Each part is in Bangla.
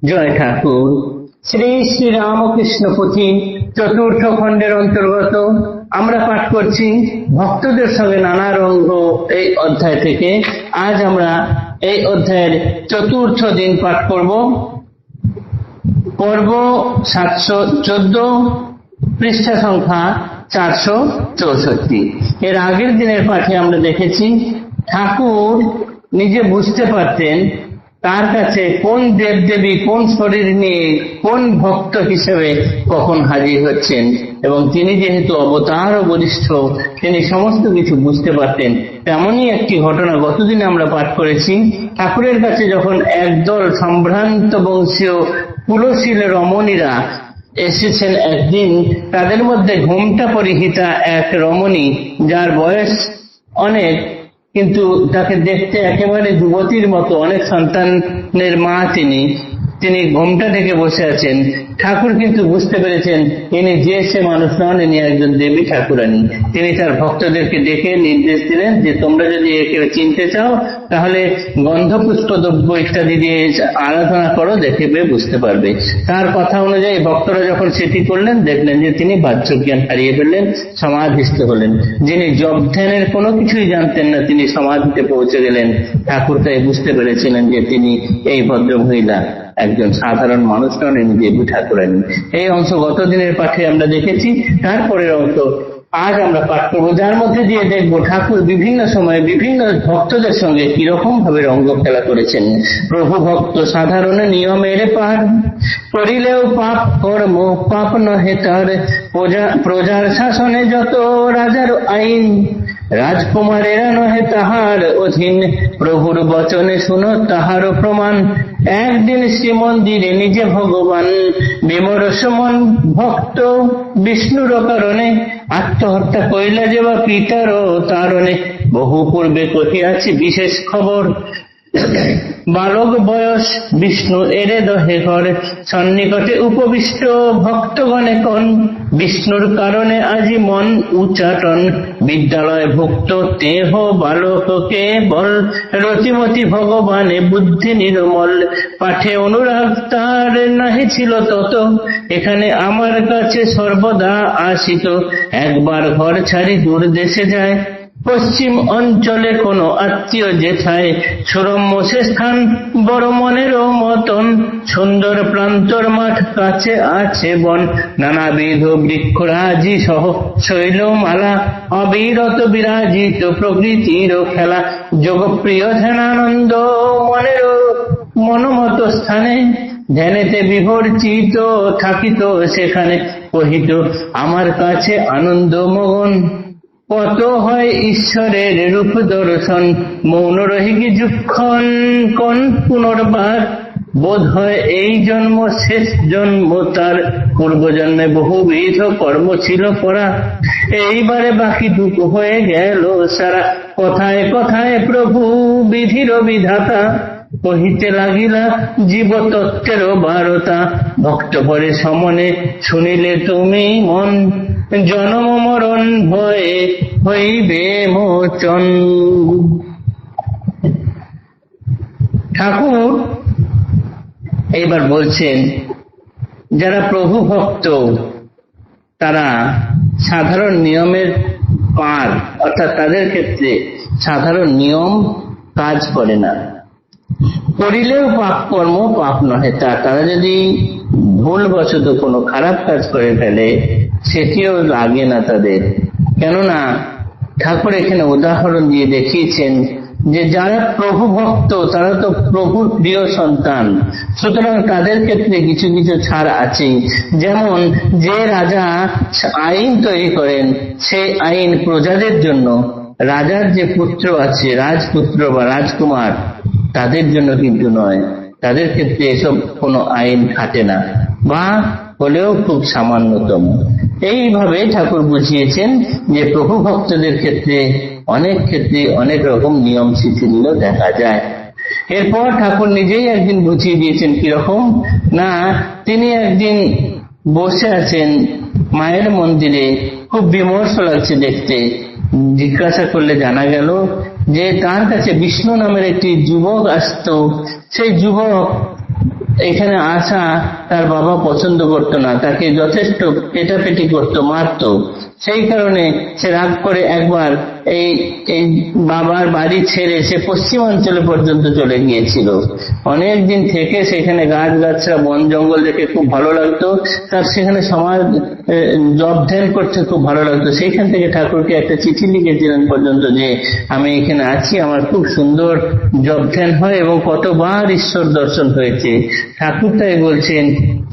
জয় ঠাকুর। শ্রী শ্রী রামকৃষ্ণ পুঁথি চতুর্থ খণ্ডের অন্তর্গত আমরা পাঠ করছি ভক্তদের সঙ্গে নানা রঙ্গ এই অধ্যায় থেকে। আজ আমরা এই অধ্যায়ের চতুর্থ দিন পাঠ করব। পর্ব 714, পৃষ্ঠা সংখ্যা 464। এর আগের দিনের পাঠে আমরা দেখেছি ঠাকুর নিজে বুঝতে পারতেন তার কাছে কোন দেবদেবী কোন শরীর নিয়ে কোন ভক্ত হিসেবে কখন হাজির হচ্ছেন, এবং তিনি যেহেতু অবতার ও বরিষ্ঠ তিনি সমস্ত কিছু বুঝতে পারতেন। তেমনই একটি ঘটনা গতদিন আমরা পাঠ করেছি। ঠাকুরের কাছে যখন একদল সম্ভ্রান্ত বংশীয় কুলশীল রমণীরা এসেছেন একদিন, তাদের মধ্যে ঘোমটা পরিহিতা এক রমণী, যার বয়স অনেক কিন্তু তাকে দেখতে একেবারে যুবতীর মতো, অনেক সন্তানের মা তিনি ঘোমটা থেকে বসে আছেন। ঠাকুর কিন্তু বুঝতে পেরেছেন ইনি যে সে মানুষ নন, ইনি একজন দেবী ঠাকুরানী। তিনি তার ভক্তদেরকে ডেকে নির্দেশ দিলেন যে তোমরা যদি একে চিনতে চাও তাহলে গন্ধপুষ্প দ্রব্য ইত্যাদি দিয়ে আরাধনা করো, দেখবে বুঝতে পারবে। তার কথা অনুযায়ী ভক্তরা যখন সেটি করলেন, দেখলেন যে তিনি বাহ্য জ্ঞান হারিয়ে ফেললেন, সমাধিস্থ হলেন। যিনি জপ ধ্যানের কোনো কিছুই জানতেন না তিনি সমাধিতে পৌঁছে গেলেন। ঠাকুর তাই বুঝতে পেরেছিলেন যে তিনি এই ভদ্র মহিলা একজন সাধারণ মানুষ নন, ইনি দেবী ঠাকুরানী। এই অংশ গত দিনের পাঠে আমরা দেখেছি। তারপরের অংশ আজ আমরা পাঠ করবো, যার মধ্যে দিয়ে দেখবো ঠাকুর বিভিন্ন সময়ে বিভিন্ন ভক্তদের সঙ্গে কিরকম ভাবে রঙ্গ খেলা করেছেন। প্রভু ভক্ত সাধারণ নিয়মের পার করিলেও পাপ কর্ম পাপ নহে তার, প্রজার শাসনে যত রাজার আইন, রাজকুমারেরা নহে তাহার অধীন, প্রভুর বচনে শুনো তাহারও প্রমাণ। একদিন শ্রীমন্দিরে নিজে ভগবান বিমরস মন ভক্ত বিষ্ণুর কারণে, আত্মহত্যা কইলা যে বা পিতার তারণে, বহু পূর্বে কহিয়াছি বিশেষ খবর, বালক বয়স বিষ্ণু এরে দহে ঘর, সন্নিকটে উপবিষ্ট ভক্তগণে কন, বিষ্ণুর কারণে আজি মন উচ্চাটন, বিদ্যালয় ভুক্ত তেহ বালককে বল, রতিমতি ভগবানে বুদ্ধি নির্মল, পাঠে অনুরাগ তার নাহি ছিল তত, এখানে আমার কাছে সর্বদা আসিত, একবার ঘর ছাড়ি দূর দেশে যায়, পশ্চিম অঞ্চলে কোন আত্মীয় যেথায়, সুরম্য সে স্থান বড় মনেরও মতন, সুন্দর প্রান্তর মাঠ কাছে আছে বন, নানাবিধ বৃক্ষরাজি সহ শৈলমালা, অবিরত বিরাজিত প্রকৃতির খেলা, যোগপ্রিয় ধ্যানানন্দ মনেরও মনোমত স্থানে, ধ্যানেতে বিভর্জিত থাকিত সেখানে, কহিত আমার কাছে আনন্দ মগন, কত হয় ঈশ্বরের রূপ দর্শন, মৌন রহি কিছুক্ষণ কোন পুনর্বার, বোধ হয় এই জন্ম শেষ জন্ম তার, পূর্বজন্মে বহুবিধ কর্ম ছিল করা, এইবারে বাকি দুঃখ হয়ে গেল সারা, কথায় কথায় প্রভু বিধির বিধাতা, কহিতে লাগিলা জীবতত্ত্বের বারতা, ভক্ত পরে সমনে শুনিলে তুমি মন, জন্ম মরণ ভয়ে হইবে মোচন। ঠাকুর এইবার বলছেন যারা প্রভু ভক্ত তারা সাধারণ নিয়মের পার, অর্থাৎ তাদের ক্ষেত্রে সাধারণ নিয়ম কাজ করে না। করিলেও পাপ কর্ম পাপ নহে তারা যদি ভুলবশত কোনো খারাপ কাজ করে ফেলে সেটিও লাগে না তাদের। কেননা ঠাকুর এখানে উদাহরণ দিয়ে দেখিয়েছেন যে যারা প্রভু ভক্ত তারা তো প্রভুর প্রিয় সন্তান, সুতরাং তাদের ক্ষেত্রে কিছু কিছু ছাড় আছে। যেমন যে রাজা আইন তৈরি করেন সেই আইন প্রজাদের জন্য, রাজার যে পুত্র আছে রাজপুত্র বা রাজকুমার তাদের জন্য কিন্তু নয়, তাদের ক্ষেত্রে এসব কোনো আইন খাটে না, বা হলেও খুব সামান্যতম। এইভাবে ঠাকুর বুঝিয়েছেন যে প্রভু ভক্তদের ক্ষেত্রে অনেক রকম নিয়ম শিথিল্য দেখা যায়। এরপর ঠাকুর নিজেই একদিন বুঝিয়ে দিয়েছেন কিরকম না, তিনি একদিন বসে আছেন মায়ের মন্দিরে, খুব বিমর্ষ লাগছে দেখতে। জিজ্ঞাসা করলে জানা গেল যে তার কাছে বিষ্ণু নামের একটি যুবক আসতো। সেই যুবক এখানে আসা তার বাবা পছন্দ করতো না, তাকে যথেষ্ট পেটাপেটি করতো, মারতো। সেই কারণে সে রাগ করে একবার এই এই বাবার বাড়ি ছেড়ে সে পশ্চিমাঞ্চলে পর্যন্ত চলে গিয়েছিল। অনেকদিন থেকে সেখানে গাছ গাছরা বন জঙ্গল দেখে খুব ভালো লাগতো, তার সেখানে সমাজ জপ ধ্যান করতে খুব ভালো লাগতো। সেইখান থেকে ঠাকুরকে একটা চিঠি লিখেছিলেন পর্যন্ত যে আমি এখানে আছি, আমার খুব সুন্দর জপ ধ্যান হয় এবং কতবার ঈশ্বর দর্শন হয়েছে। ঠাকুর তাই বলছেন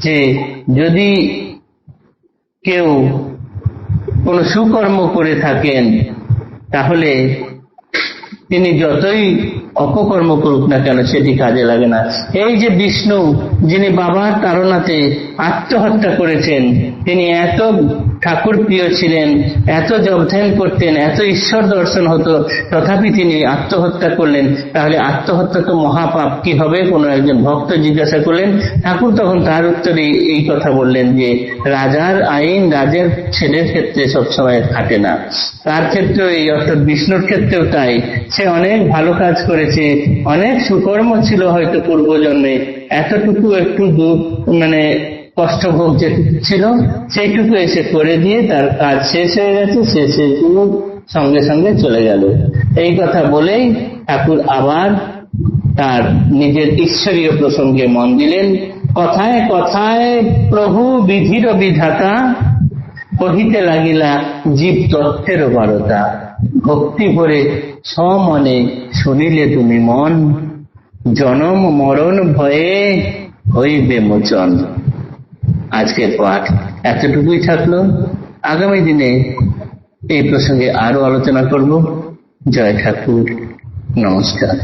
যে যদি কেউ কোন সুকর্ম করে থাকেন তাহলে তিনি যতই অপকর্ম করুক না কেন সেটি কাজে লাগে না। এই যে বিষ্ণু, যিনি বাবার তাড়নাতে আত্মহত্যা করেছেন, তিনি এত ঠাকুর প্রিয় ছিলেন, এত জপ ধ্যান করতেন, এত ঈশ্বর দর্শন হতো, তথাপি তিনি আত্মহত্যা করলেন। তাহলে আত্মহত্যা তো মহাপাপ, কি হবে? কোনো একজন ভক্ত জিজ্ঞাসা করলেন। ঠাকুর তখন তার উত্তরে এই কথা বললেন যে রাজার আইন রাজার ছেলের ক্ষেত্রে সবসময় খাটে না, তার ক্ষেত্রেও এই, অর্থাৎ বিষ্ণুর ক্ষেত্রেও তাই। সে অনেক ভালো কাজ করেছে, অনেক সুকর্ম ছিল হয়তো পূর্বজন্মে, এতটুকু একটু কষ্ট ভোগ যেটুকু ছিল সেইটুকু এসে করে দিয়ে তার কাজ শেষ হয়ে গেছে, সে সেইটুকু সঙ্গে সঙ্গে চলে গেল। এই কথা বলেই ঠাকুর আবার তার নিজের ঈশ্বরীয় প্রসঙ্গে মন দিলেন। কথায় কথায় প্রভু বিধির বিধাতা, কহিতে লাগিলা জীব তথ্যের বারতা। ভক্তি ভরে সমনে শুনিলে তুমি মন, জনম মরণ ভয়ে হইবে মোচন। আজকের পাঠ এতটুকুই থাকলো। আগামী দিনে এই প্রসঙ্গে আরো আলোচনা করব। জয় ঠাকুর, নমস্কার।